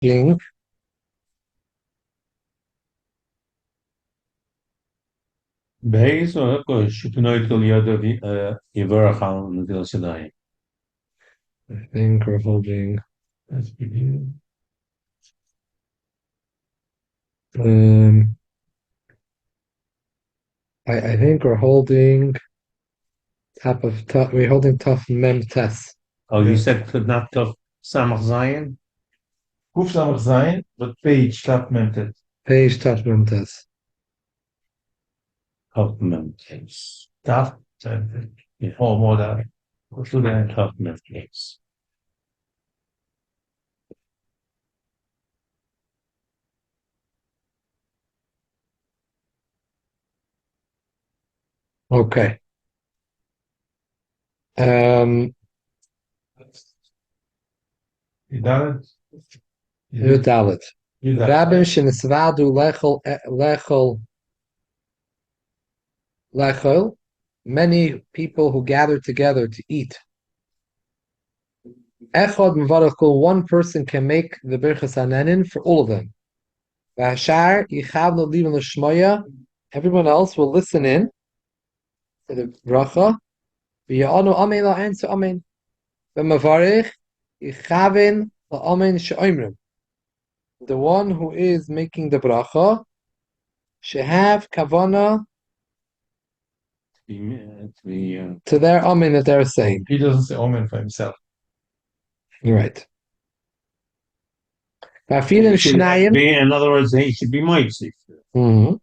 King. Beis or nooit wil je werk gaan deel sedai. I think we're holding. Um, I think we're holding top of tough. We're holding tough mem test. Oh, you said could not tough samach zayin? Hoeft dan nog zijn, but page staat met het. Page tough mem test. Tough mem. Staat. Yeah. Oh, more daar. Tough mem. Okay. Um, Je dalet. Yudalit. Je Rabim dalet. shenisvadu lechol. Many people who gather together to eat. Echad mevarach kol. One person can make the birchas hanenin for all of them. V'hashar yichavnu livan l'shmoya. Everyone else will listen in to the bracha. V'ya'anu amen la'en to amen. V'mavarich yichavin la'amen she'omrim. The one who is making the bracha should have kavana to their amen that they're saying. He doesn't say omen for himself. Right. V'afilim shnayim. In other words, he should be mighty. Mm-hmm.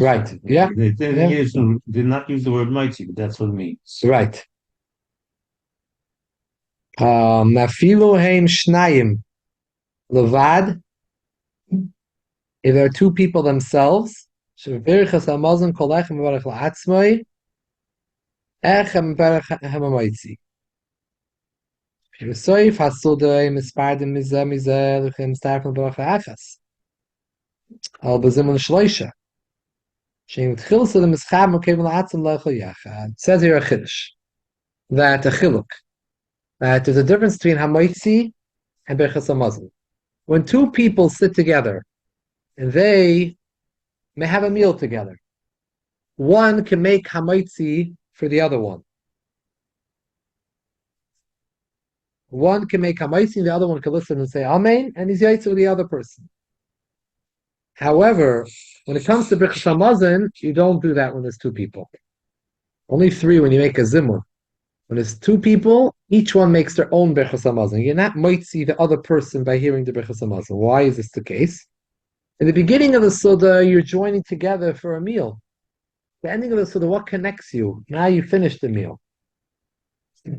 Right. Yeah. Did not use the word mighty, but that's what it means. Right. Nafilu heim shnayim levad. If there are two people themselves, shevirichas hamazon kolechem mevarach la'atzmoi, echem mevarach hamamoitzi. V'soif hasudei mispardim mizeh mizeh lechem starfim mevarach la'achas. Al bezimun shloisha. Sheim tchil so the mischab mekev la'atzim lechol yachad. It says here a chiddush that a chiluk, that there's a difference between hamoitzi and berichas hamazon. When two people sit together and they may have a meal together, one can make hamaitzi for the other one. One can make hamaitzi, and the other one can listen and say amen, and he's yaitz with the other person. However, when it comes to Birchas Hamazon, you don't do that when there's two people. Only three when you make a zimun. When there's two people, each one makes their own Birchas Hamazon. You're not moitzi the other person by hearing the Birchas Hamazon. Why is this the case? In the beginning of the Suda, you're joining together for a meal. The ending of the Suda, what connects you? Now you finished the meal.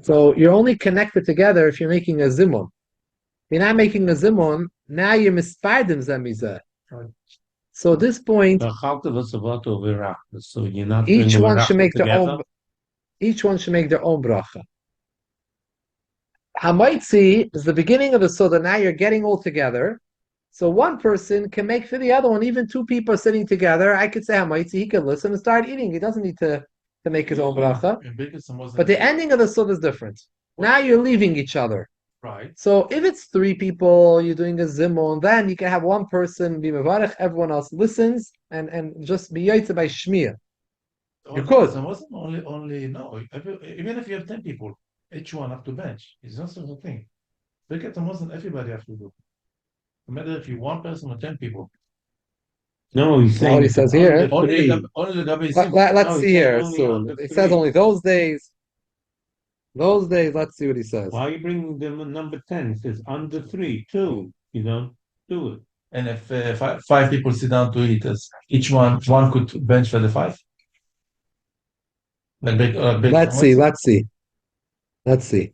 So you're only connected together if you're making a zimun. If you're not making a zimun, now you're mispardim zemizeh. So at this point, So you're not each one should make together? their own. Each one should make their own bracha. Hamaitzi is the beginning of the Suda. Now you're getting all together. So one person can make for the other one. Even two people are sitting together. I could say Hamaitzi. He could listen and start eating. He doesn't need to make his own bracha. But the ending of the Suda is different. Now you're leaving each other. Right. So if it's three people, you're doing a zimun, then you can have one person be mevarich, everyone else listens, and just be yaitze by shmiyah. You could. It wasn't only no. Even if you have 10 people, each one have to bench. It's not such a thing. Look at the Muslim, everybody have to do. No matter if you one person or 10 people. No, he's saying. Well, he says here. Only the Gabi Let's see here soon. It says only those days. Those days, let's see what he says. Why are you bringing the number 10? It says under 3, 2. You don't do it. And if five people sit down to eat, each one could bench for the five. Let's see.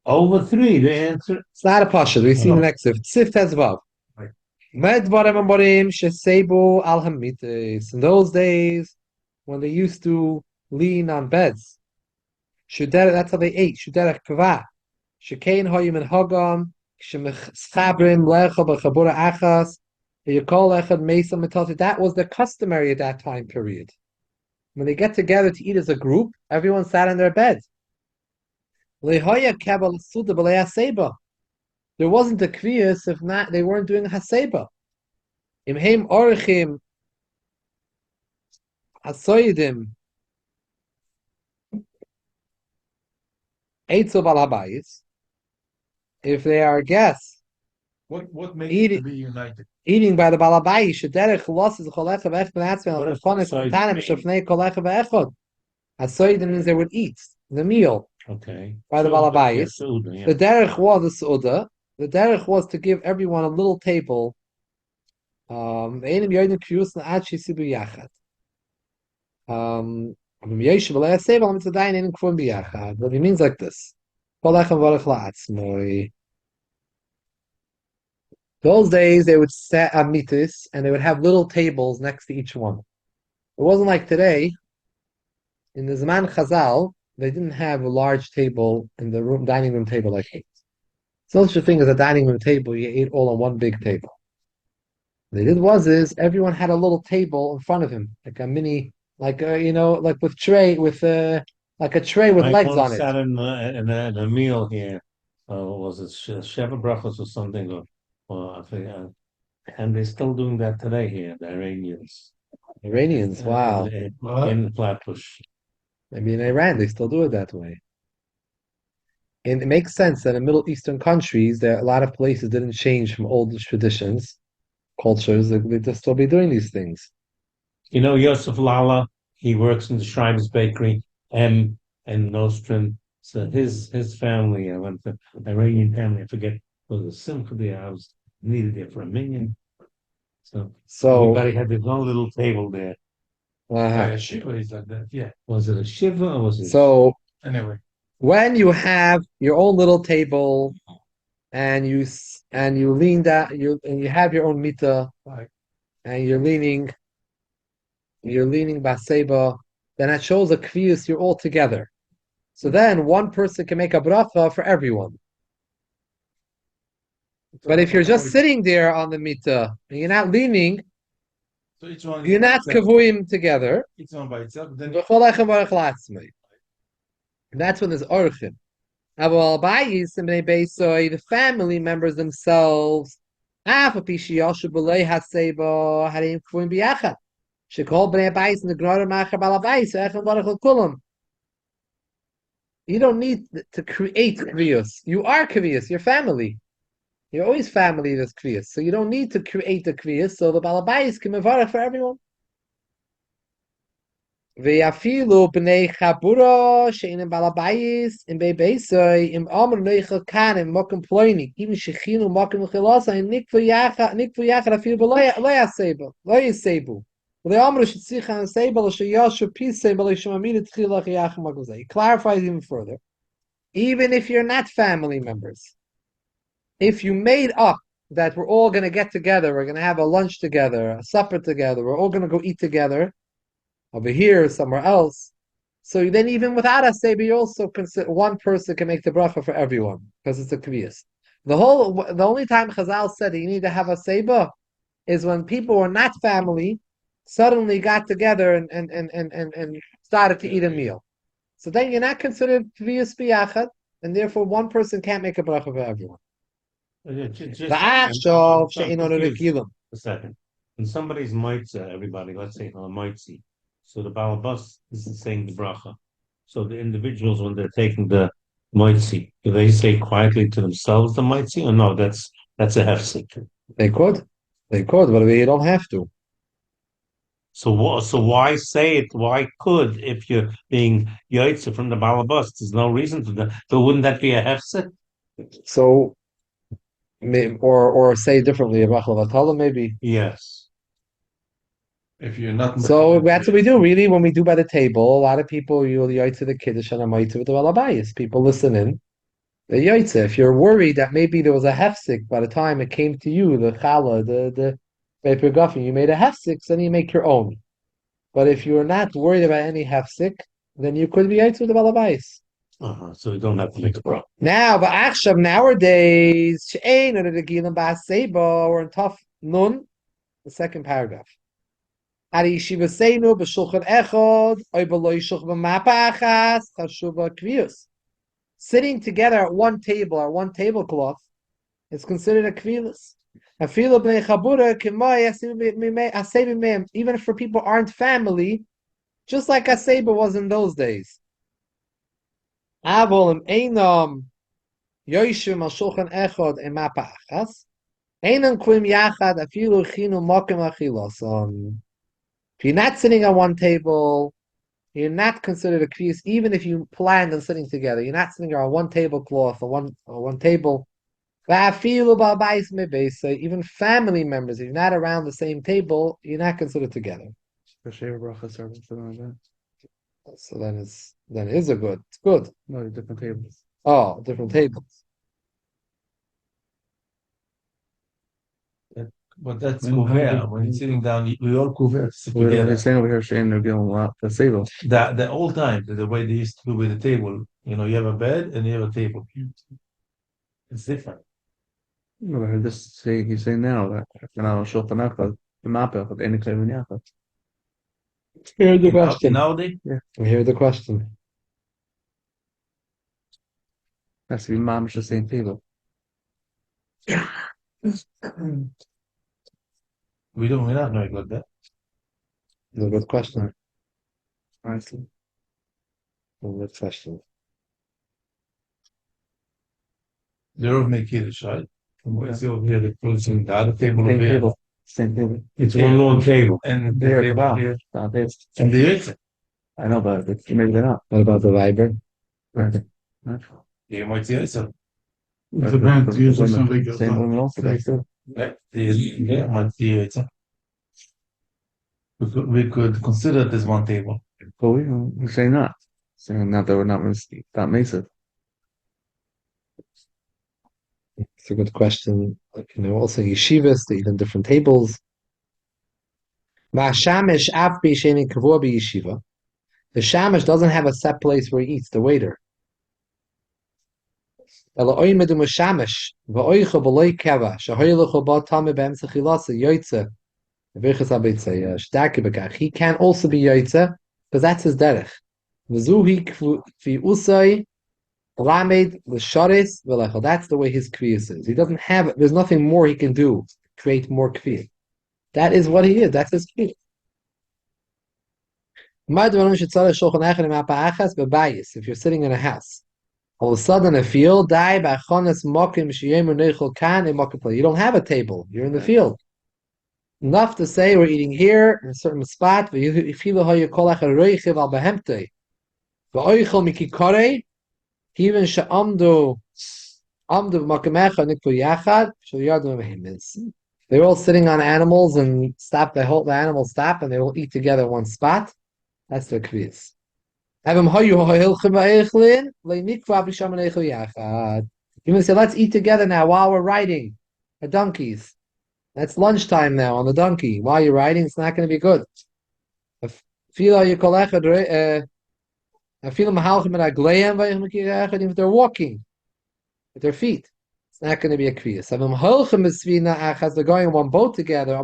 Over 3, the answer. It's not a pasha. We see the next sif. Sif tezvav. Med dvarim amorim shesebu al hamites. In those days, when they used to lean on beds, that's how they ate. Shuderech kava. Shekein hoyim and hagam. Shemechabrim lecha b'chabura achas. Yekol echad mesa metati. That was the customary at that time period. When they get together to eat as a group, everyone sat in their bed. Lehoya kabel suda b'leya seba. there wasn't a kviyas if not they weren't doing haseba. Imheim orchim hasoidim eitzel balabayis. If they are guests What makes Eat it it. to be united? eating by the balabayis, shederech losses cholecha ve'ech benatzman What al does chefonis hasoidim tanim mean? shefnei kolecha ve'echod. Hasoidim means they would eat the meal Okay. by the Suda, yeah, balabayis. Suda, yeah. The derech was the suda. The derech was to give everyone a little table. Einim yodim kiyus na'ad shisibu yachad. But he means like this. Those days they would set amitis and they would have little tables next to each one. It wasn't like today. In the Zaman Chazal, they didn't have a large table in the dining room table like this. So such a thing as a dining room table, you ate all on one big table. What they did was everyone had a little table in front of him, like a mini, like like with tray with like a tray with I legs once on it. sat in a meal here. Was it Sheva Brachos or something? Or I think, and they're still doing that today here, the Iranians. Iranians, wow. In Flatbush. Maybe in Iran they still do it that way. And it makes sense that in Middle Eastern countries, there are a lot of places didn't change from old traditions, cultures. They just still be doing these things. You know, Yosef Lala, he works in the Schreiber's Bakery, and Nostrum. So his family, I went to Iranian family, I forget, was a Simcha there. I was needed there for a minion. So everybody had their own little table there. Shiva is like that. Yeah. Was it a Shiva or was it? So Anyway, when you have your own little table and you lean that and you have your own mita like and you're leaning baseba, then that shows a kviyus you're all together. So then one person can make a bracha for everyone. But if you're just sitting there on the mita and you're not leaning, so each one you're not kavuyim together. each one by itself. Then And that's when there's orchim. The family members themselves, you don't need to create kriyos. You are kriyos, your family. You're always family that's kriyos. So you don't need to create the kriyos, so the balabayis can mevarach for everyone. Ve'afilu b'nei chabura she'inem balabayis im bebeisoi im amr neichel kanim mokum ploini even shechinu mokum chilasa and nikvu yachad afilu b'lo yasebu. He clarifies even further. Even if you're not family members, if you made up that we're all going to get together, we're going to have a lunch together, a supper together, we're all going to go eat together, over here or somewhere else. So then even without a seba, you also consider one person can make the bracha for everyone because it's a kviyas. The only time Chazal said that you need to have a seba is when people who are not family suddenly got together and started to eat a meal. So then you're not considered kviyas biyachad, and therefore one person can't make a bracha for everyone. A second. In somebody's mitzvah, everybody, let's say on a mitzvah, so the balabas is saying the bracha. So the individuals, when they're taking the mitzvah, do they say quietly to themselves the mitzvah, or no? That's a hefsek. They could, but you don't have to. So why say it? Why could if you're being yaitza from the balabas? There's no reason to that. So wouldn't that be a hefsek? So, or say differently, maybe. Yes. if you're not So that's what we do, really, when we do by the table. A lot of people, you'll yaitza the kiddush and a yaitza with the balabayis. People listen in. The yaitza. If you're worried that maybe there was a hefsek by the time it came to you, the challah, the paper guffin, you made a hefsek, then you make your own. But if you're not worried about any hefsek, then you could be yaitza with the balabayis. So you don't have to make a bracha. Now, but nowadays, she'ein or the gilim ba'aseba, or in tough nun, the second paragraph. Ari yeshiva seinu b'shulchan echad, oy b'lo yishuch b'mapa achas, chashuva kviyus. Sitting together at one table or one tablecloth It's considered a kvilas. Afilu bnei chabura k'may asei b'meim. Even if for people aren't family, just like Aseba was in those days. Avol im einam yoishim al shulchan echad im mapa achas. Einam kvim yachad afilu chinu mokim achilos. If you're not sitting on one table, you're not considered a kviyas, even if you planned on sitting together. You're not sitting on one tablecloth or one table. Even family members, if you're not around the same table, you're not considered together. So then it is a good. It's good. No, different tables. Oh, different tables. But that's kuver. When you're sitting down, we all kuver sit We're together. saying over here, Shane, they're giving a lot the table. The old time, the way they used to do with the table, you have a bed and you have a table. It's different. No, but he's saying now that Shulchan Echad, the mapa of any clear yachad. Here's the question. Nowadays, Here's the question. Has to be mamish the same table. we're not knowing about that. It's a good question. Honestly. A good question. They're all making it right. From what I see over here, they're closing the other table over Same here. table. Same table. It's one long table. And There, they're wow. here. And they I know, but maybe they're not. What about the Viber? Right. You might see it. So Depends. Usually somebody goes same women also. They do. yeah, might see it. We could consider this one table. But we say not. Saying not that we're not that mesa. It's a good question. Also yeshivas, even different tables. Ma'ashamish af b'yisheni kavua b'yeshiva. The shamish doesn't have a set place where he eats, the waiter. Ela oimedu mashamish va'oicha b'loi keva shahoylechu ba tame b'emsa chilasa yoytze v'vichas abitze shtaki b'kach. He can also be yoytze because that's his derech. V'zuhi kvi usay lamed l'sharis v'lechel. That's the way his kviyas is. He doesn't have. There's nothing more he can do to create more kviyas. That is what he is. That's his kviyas. If you're sitting in a house, all of a sudden a field, you don't have a table. You're in the field. Enough to say we're eating here in a certain spot. They're all sitting on animals and the animals stop and they all eat together in one spot. That's their kviz. Even say, let's eat together now while we're riding the donkeys. That's lunchtime now on the donkey. While you're riding, it's not going to be good. If they're walking with their feet, it's not going to be a kviyas. They're going on one boat together.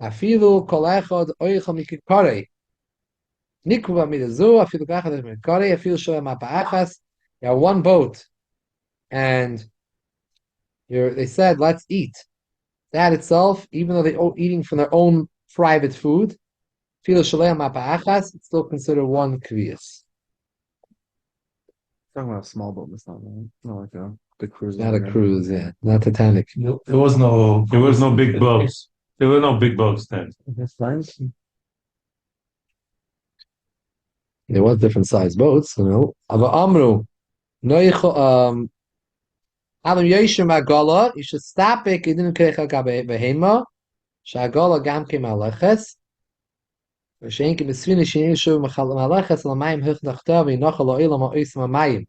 Afilu kol echad oichel mikikare. Nikva midazu afilu kachad mikikare afilu shoyam apa'achas. You have one boat, and they said, let's eat. That itself, even though they're eating from their own private food, afilu shoyam apa'achas, it's still considered one kviyas. Talking about a small boat, it's not like a big cruise. Not a cruise, yeah, not Titanic. There was no big boats. There were no big boats then. That's fine. There was different sized boats, Ava Amru, Alam Yeshim Agala, you should stop it. You didn't create a behema. Shagala Gamke Maleches. Shenki Besvina Shinishu Maleches Lamaim Huknachtavi Nachalo Ilam Isma Mayim.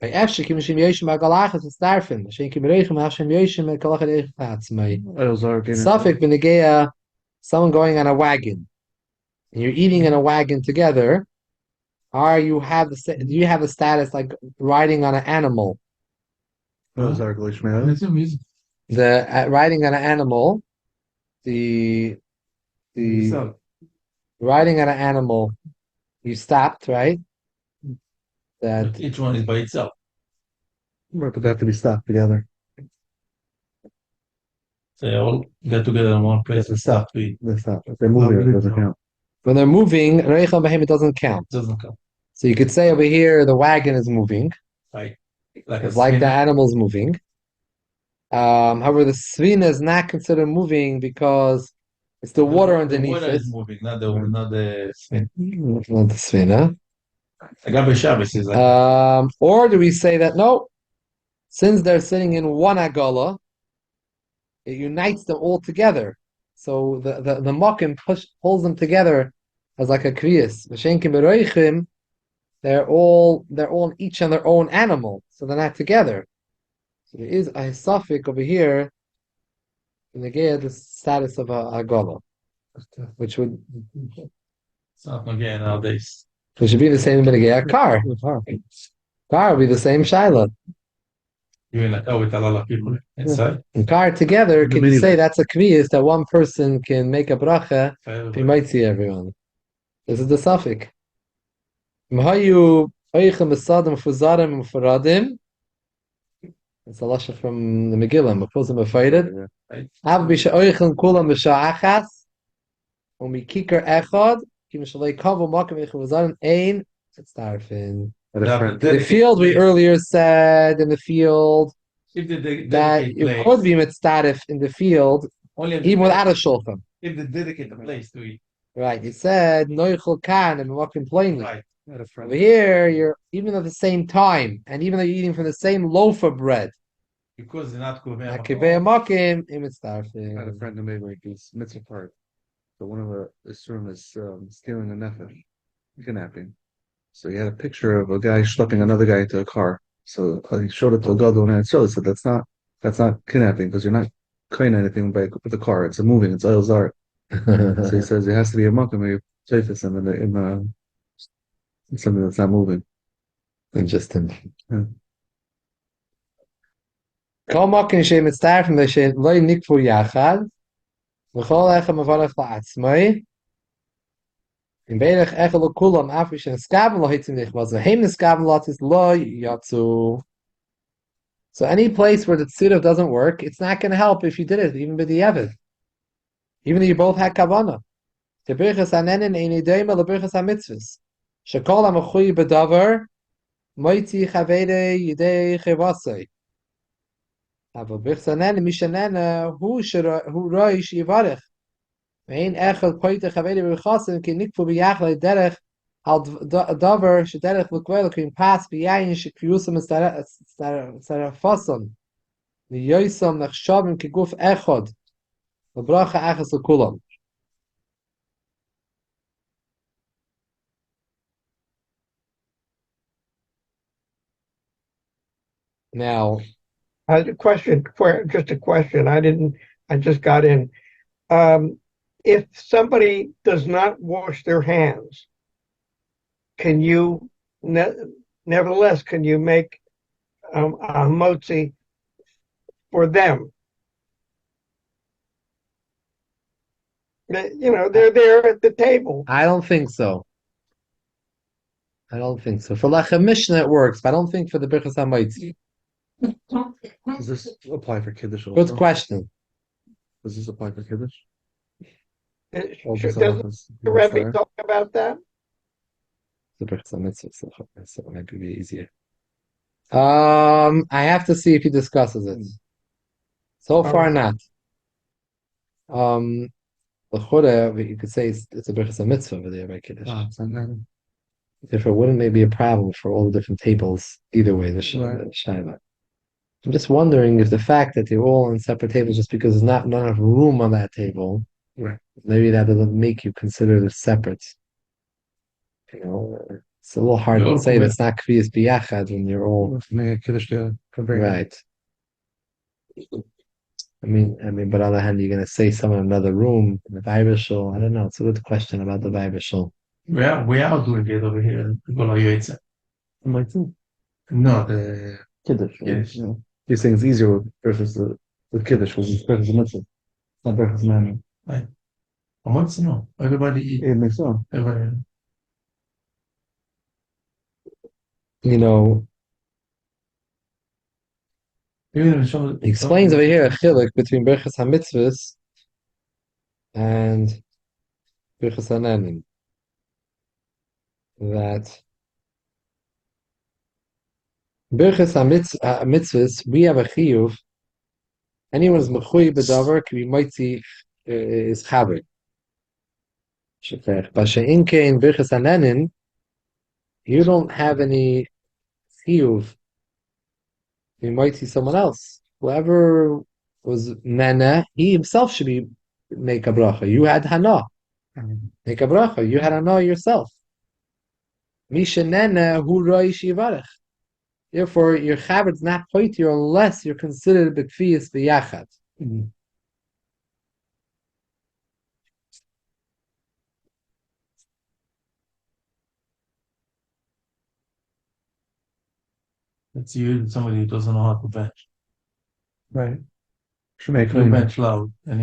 By Efshe Kimishim Yeshim Agalachas is Starfin. Shenki Berechem Hashem Yeshim Kalachat Echatzmai. Suffolk Benegea, someone going on a wagon. And you're eating in a wagon together, do you have the status like riding on an animal? The Riding on an animal, the riding on an animal, you stopped, right? That each one is by itself. Right, but they have to be stopped together. So they all get together in one place and start to eat. They stop. If they're moving, it doesn't count. When they're moving, Reichel Behem, it doesn't count. It doesn't count. So you could say over here the wagon is moving. Right. Like It's like the animal's moving. However, the svina is not considered moving because it's the water underneath water it. is moving, not the spin. Not the svina. Agabe Shabbos is like Or do we say that no, since they're sitting in one agala, it unites them all together. So the mokim pulls them together as like a kriyas. V'shenkim beroichim, they're all each on their own animal, so they're not together. So there is a suffix over here in the status of a agala, which would it's not again nowadays. which should be the same in a car. Car would be the same shaila. You're in a car with a lot of people inside. And car together, can you say that's a kriyas that one person can make a bracha? He might see everyone. This is the suffix. Mahayu oichem besadim fuzarim ufaradim. It's a lasha from the Megillah. Mepuzim afayred. Av bisha oichem kulam b'sha'achas. Umikikar echad. Kim shalei kavu makim oichem fuzarim ein. It's tarfin. The field we earlier said in the field that it could be mitzdarif in the field even without a shulchan. If they dedicate the place to eat. Right. It said noichel kan and walking plainly. Right. Over here, you're even at the same time, and even though you're eating from the same loaf of bread. Because they're not kuvei Kivei makim im I had a friend who made like this mitzvah part. So one of the Isurim is stealing a nefesh, kidnapping. So he had a picture of a guy schlepping another guy into a car. So he showed it to a gadol and it showed. So that's not kidnapping because you're not cutting anything with the car. It's a moving. It's oil zart. So he says it has to be a makom where you place him in something that's not moving. Interesting. Yeah. Kol makim she'im mitzdarfim le'she'im loy nikfu yachad v'chol echem avarach la'atzmai in beirach echel l'kulam afish and skaven lo hitzim nichvaz v'heim neskaven latis lo yatsu. So any place where the tzirav doesn't work, it's not going to help if you did it, even b'di'evid. Even though you both had kavanah. Tebirchas hanenin ein idema lebirchas hamitzvahs. Shekol ha'mechuy b'davar moitzi chavere yidei chevasei. Aber birchsanen mishanena hu roish yivarech. Vein echel poite chavere b'chasim ki nikfu b'yachle derech al davar shederech v'kwel kim pas b'yayin shekriusam starafason v'yoysam nechshavim ki guf echod v'bracha achas l'kulam. Now, Just a question. I just got in. If somebody does not wash their hands, can you, nevertheless, can you make a motzi for them? They're there at the table. I don't think so. For Lechem Mishnah it works, but I don't think for the Birchas HaMaitzi. Does this apply for Kiddush also? Good question. Does this apply for Kiddush? Doesn't the Rebbe talk about that? The Birchas HaMitzvah, so it might be easier. I have to see if he discusses it. So far, not. The Chura, you could say it's a Birchas HaMitzvah over there by Kiddush. Therefore, wouldn't it be a problem for all the different tables either way, the Shaila? I'm just wondering if the fact that they're all on separate tables just because there's not enough room on that table, maybe that doesn't make you consider it separate. It's a little hard to say that's not Kriyas Biyachad when you're all right. I mean, but on the other hand, you're going to say someone in another room in the Vaibashal. I don't know. It's a good question about the Vaibashal. We are doing it over here. No, the Kiddush. Yes. Yeah. You're saying it's easier versus the Kiddush, which is versus the mitzvah. Not versus man. Right. I want to know. Everybody eat. It makes sense. Everybody. Even if someone- He explains over here a chiluk between Birchas HaMitzvahs and Birchas HaNanim. That Birchas HaMitzvahs, we have a chiyuv. Anyone who's mechuy b'davar can be mitzi is chaver. B'she'in kein Birchas HaNanim, you don't have any chiyuv. You might see someone else. Whoever was nana, he himself should be make a bracha. You had hana, make a bracha. You had hana yourself. Misha nana hu roi shivarech. Therefore, your chavet's not poitier unless you're considered bekfiyas b'yachad. It's you, somebody who doesn't know how to bench. Right. Shemay You Klein. bench loud and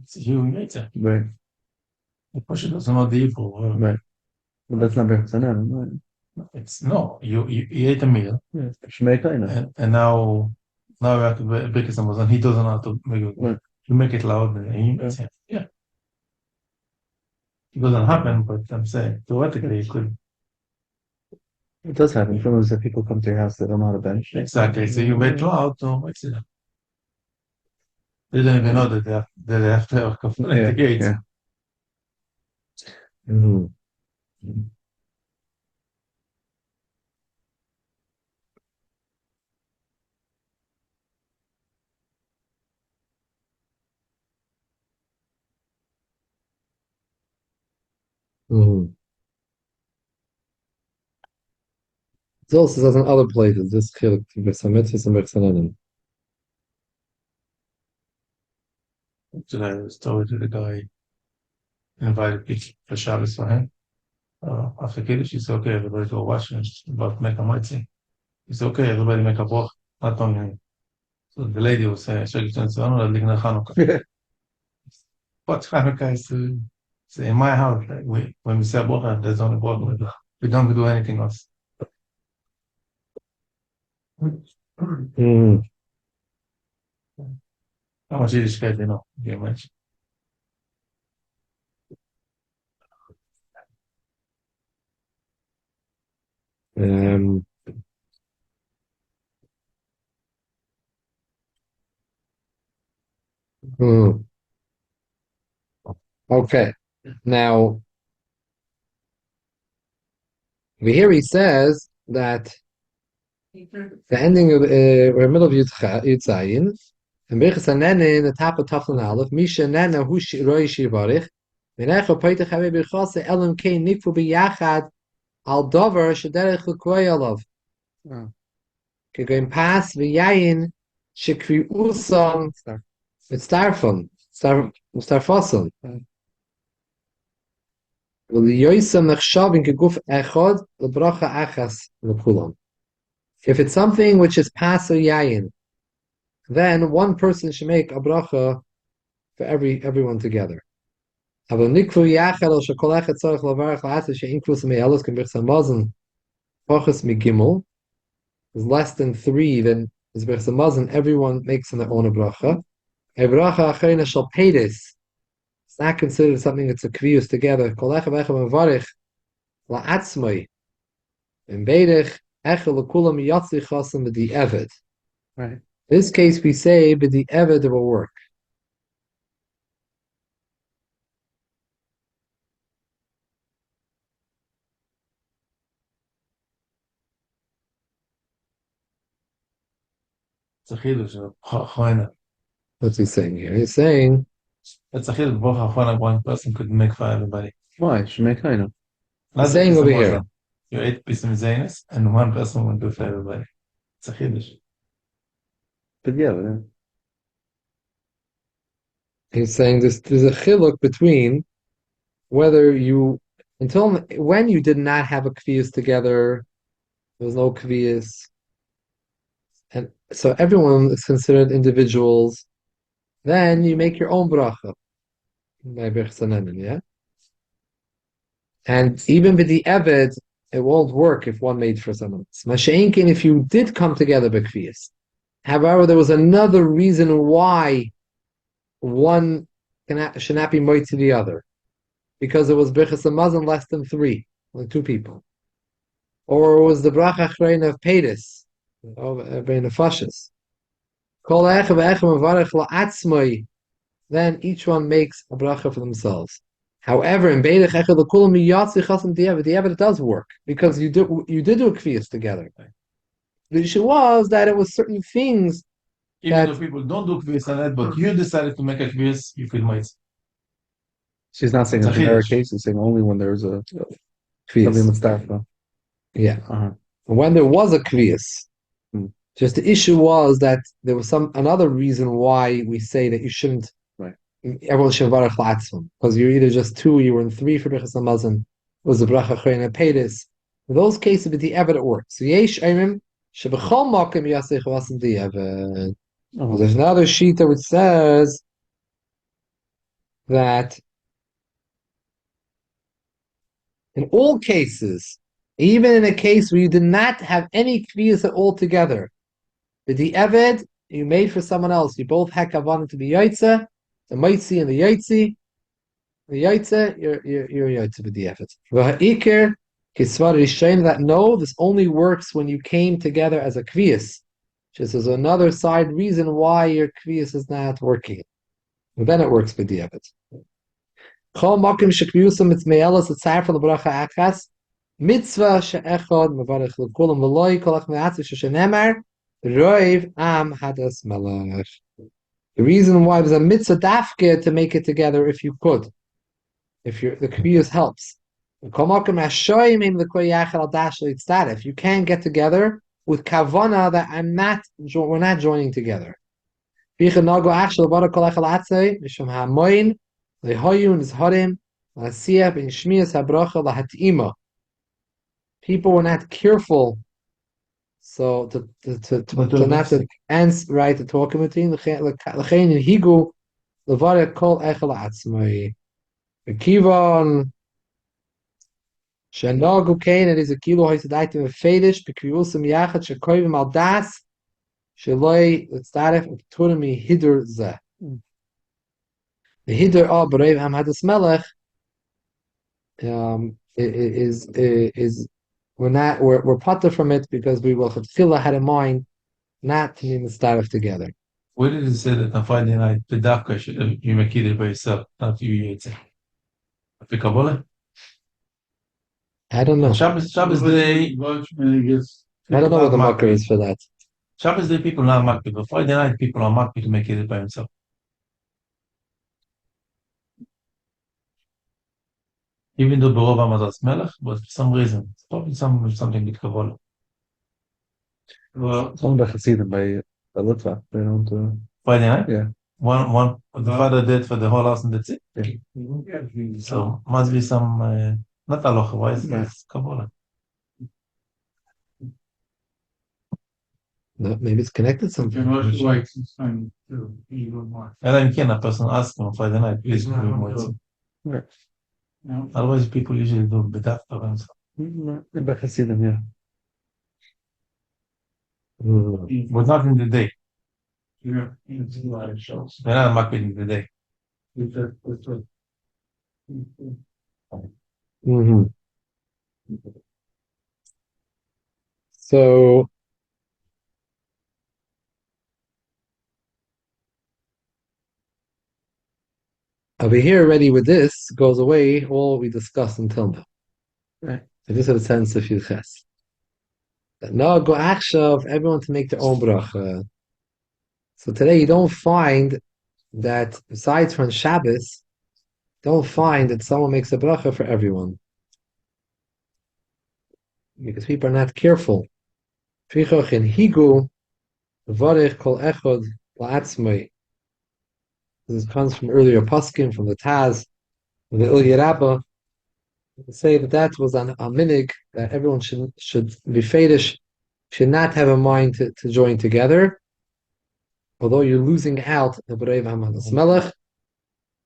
it's you makes it. Right. The person doesn't know the evil. Right. But that's not Birchas HaNanim, right? It's no, you ate a meal Yeah. Shemay Klein. and now you have to break it and he doesn't know how to make it. Right. You make it loud and he makes it. Yeah. It doesn't happen, but I'm saying theoretically it could. It does happen. Sometimes that people come to your house that don't know how to bench. Exactly. So you make loud, so makes it. They don't even know that they have to have a Yeah, the gate. yeah. Mhm. Mhm. It also says in other places, this chiluk between Birchas HaMitzvahs and Birchas HaNanim. Today I was told to the guy invited people for Shabbos for him. After Kiddush, he said, okay, everybody go watch and about to make a mitzvah. He said, okay, everybody make a boch, not only him. So the lady was saying, "Shake your so I'm not leaving Hanukkah." What Hanukkah is so in my house, like when we say boch, there's only boch. We don't do anything else. Mhm. How much Yiddishkeit they know? Very much. Um, mhm. Okay. Now, over here he says that the ending of or middle of Yud Zayin, and Birchas HaNanim, the top of Taflan Aleph, Misha Nana Hu Roi Shivarich, Menecha Paitach Have Birchase Elam Kein Nikfu B'Yachad Al Dover Shederech L'Kroy Alav. Oh. Going past V'Yayin Shekri Usam Mitzdarfon Mitzdarfoson. V'Liyoisam Nechshavin Keguf Echad L'Bracha Achas L'Kulam. If it's something which is pas or yayin, then one person should make a bracha for everyone together. Is less than three, then is Birchas everyone makes on their own a bracha. A bracha achayna shall pay this. It's not considered something that's a kviyus together. La'atzmai. In Beirich, Echel Kulam Yatzi Chasam B'di Eved. Right. In this case, we say B'di Eved will work. It's a chiddush. Chachana. What's he saying here? He's saying It's a chiddush. Both chachana, one person could make for everybody. Why? Shemay Klein. he's saying over here. You ate pisim zaynis, and one person will do for everybody. It's a chiddush. But yeah, He's saying there's a chiluk between whether you until when you did not have a kviyas together, there was no kviyas, and so everyone is considered individuals. Then you make your own bracha by Birchas HaNanim, yeah. And even with the Eved, it won't work if one made for someone else. Masha'inkin, if you did come together by kviyas, However, there was another reason why one should not be moed to the other, because it was Birchas Hamazon less than three, only two people. Or it was the bracha achrein of Pedis, of Bein Nefashis. Kol echem v'echem avarech la'atzmai. Then each one makes a bracha for themselves. However, in Beidach Echad L'Kulam Miyatzi Chasam Diavad, it does work because you did do a kviyas together. The issue was that it was certain things Even that though people don't do kviz on it, but you decided to make a kviz, you feel might. She's not saying It's a a generic chiddush. case, she's saying only when there's a something kviyas. mustafa. Yeah. Uh-huh. When there was a kviyas, Hmm. just the issue was that there was another reason why we say that you shouldn't. Right. Everyone should varach la'atzmam because you're either just two, you were in three for Birchas Hamazon. Was the bracha chayna pedis. In those cases, but the evid it works. So yesh aimim shebechol makom yasech vasim the evid. Uh-huh. There's another sheet which says that in all cases, even in a case where you did not have any kviyas at all together, the eved you made for someone else, you both had kavanah to be yaitza, the maitzi and the yaitzi. The yaitza, you're yaitza with the eved. V'ha'ikir kisvar rishain, that no, this only works when you came together as a kviyas. Just as another side reason why your kviyas is not working. But then it works with the eved. Chol makim shekviyusam it's me'elas etzar from the bracha akas. Mitzvah she'echad mevarech l'kulam v'loi kolach me'atziv she'shenemar roiv am hadas melech. The reason why there's a mitzvah dafke to make it together if you could. If the kviyus helps. If you can get together with kavana that we're not joining together. People were not careful, so to not to answer right to talk in between. Kivon Shanagu Kain, it is a kilo hoisadaitim of Fedish, Bekriusum Yachat, Shakoivim al Das, Shaloi, let's start if Turmi Hidur Zeh. The Hidur of Berev Ham Hadas Melech is we're potter from it because we will have Chila had in mind not to be Mistarif together. Where did it say that on Friday night, the Dafka should you make it by yourself, not you Yaitse? The Kabbalah? I don't know. Shabbos day, I don't know what the marker is for that. Shabbos day people are not makbid, but Friday night people are makbid to make it by himself. Even though Berov Amadas Melech, but for some reason, it's probably something with Kabbalah. Well, some of the Hasidim by Litva, they don't. Friday night? Yeah. One, the father did for the whole house and that's it. Yeah. So, must be some, not aloha, why is Yeah. it's Kabbalah? No, maybe it's connected somehow. And then can a person ask him on Friday night, please give me more. Yeah. Otherwise, people usually do bedat for themselves. By Hasidim, yeah. But not in the day. They're not makbid in the day. Mm-hmm. So over here already with this goes away all we discussed until now. Right. I just have a sense of Yilches. No, go akshav everyone to make their own bracha. So today you don't find that besides from Shabbos, don't find that someone makes a bracha for everyone. Because people are not careful. Fichoch in Higu, Varech kol echod la'atzmai. This comes from earlier Paskin, from the Taz, from the Ilya Rabbah. Say that was a minig that everyone should be fedish, should not have a mind to join together. Although you're losing out the Berev Hamadas Melech,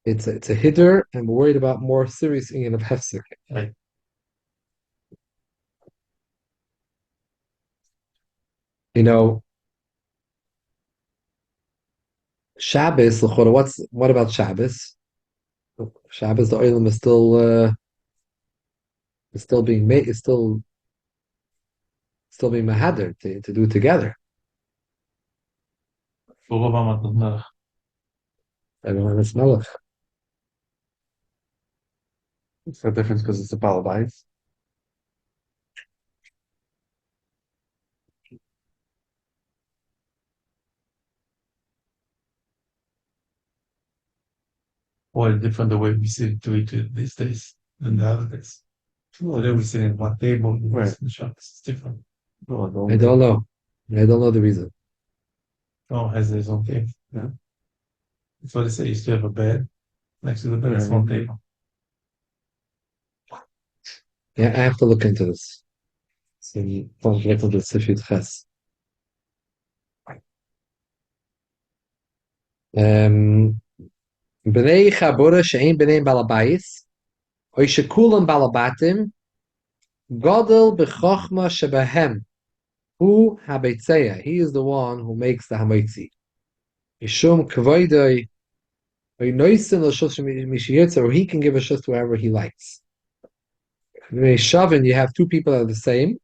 it's a hiddur, and we're worried about more serious inyan of hefsek. Right. You know, Shabbos, what about Shabbos? Shabbos, the oilam is still being made, is still being mahader to do it together. For Obama doesn't know. Everyone is melech. It's a difference because it's a balabais. Or different the way we sit to eat it these days than the other days. Today we sit in one table, Right. the shop is different. No, I don't know. I don't know the reason. Oh, has his own thing. Yeah. That's what they say. You used to have a bed next to the bed, it's one table. Yeah, I have to look into this. See, little the Sifit Ches. Bnei Chabura she'ein bnei Balabayis, oy shekulam Balabatim, Godel b'chochma shebahem, hu habeitzeya. He is the one who makes the hamoitzi. Yishum kvoidoi, oy noisin l'shus mishiyotzer, or he can give a shus to whoever he likes. Bnei Shavin, you have two people that are the same.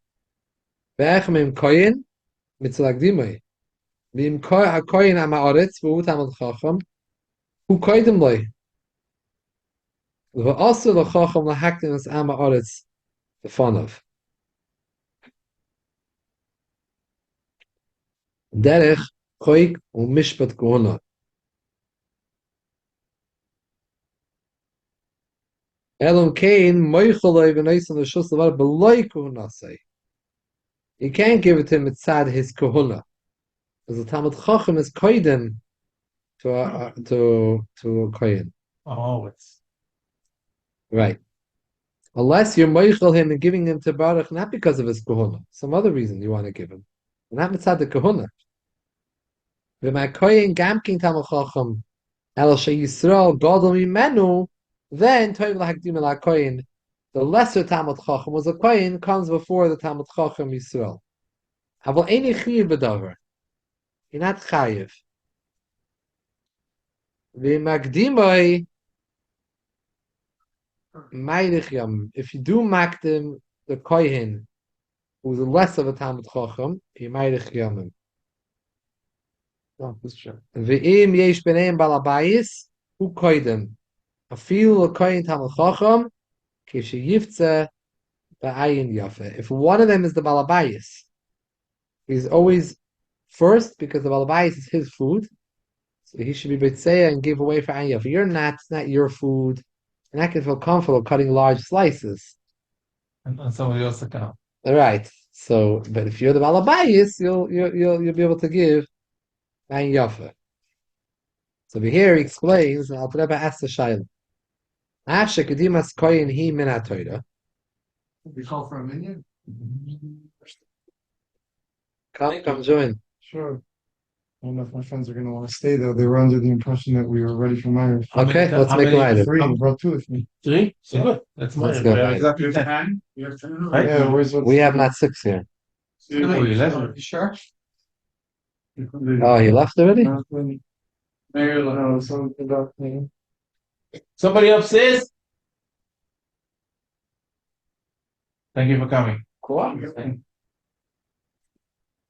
Ve'echem koyin, mitzalagdimoi. V'im koyin ha'ma'aretz, v'hu tamad chacham, hu koidim loi. V'asu l'chacham l'hakdim es ha'ma'aretz b'fanav. Derech choik u'mishpat kohuna. Elom kein moichaloi v'noisin l'shus l'var b'loi kohunasei. You can't give it to him mitzad his kohuna. Because the Talmud Chacham is koidim to a koyin. Oh, it's Right. Unless you're moichel him and giving him to Baruch not because of his kohuna, some other reason you want to give him. Not mitzad the kohuna. V'ma koyin gamkin Talmud Chacham el sheYisrael gadol mimenu, then toiv lahakdim el koyin. The lesser Talmud Chacham was a koyin comes before the Talmud Chacham Yisrael. Aval eini chiyiv b'davar. You're not chayiv. V'magdimoi mayrich yam. If you do makdim the koyin, who's less of a Talmud Chacham, you mayrich yamim. Oh, that's true. Ve'im yesh b'neim balabayis, hu koidem. Afilu l'koyin Talmud Chacham, kish yiftzeh ba'ayin yafe. If one of them is the balabayis, he's always first because the balabayis is his food, so he should be b'tzeya and give away for ayin yafe. You're not; it's not your food, and I can feel comfortable cutting large slices. and somebody else account. All right. So, but if you're the balabayis, you'll be able to give ayin yafe. So here he explains, and Al Rebbe asks the shayla. Asher kedimas koyin hi min haTorah. We call for a minion? Come join. Sure. I don't know if my friends are going to want to stay though. They were under the impression that we were ready for Myers. Okay, let's how make many- light of it. Three, I brought two with me. Three? So good. That's Let's mine. go. Yeah. Exactly. You have 10. You have 10? Right? Yeah, where's what? We have not 6 here. Oh, 11. You sure? Oh, he left already? Mayor, something about me. Somebody upstairs? Thank you for coming. Cool.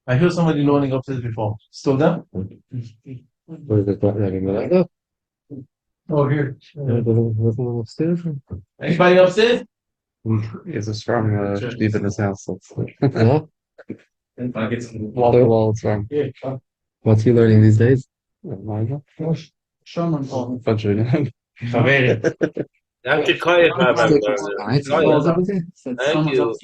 I heard somebody learning upstairs before. Still there? Where is it? Upstairs? Oh, here. Upstairs? Anybody upstairs? He has a strong Steve in his house. Yeah. Wall to wall, strong. What's he learning these days? Shaman called. Bunch of Danke, Kai. Alright, so- Thank you.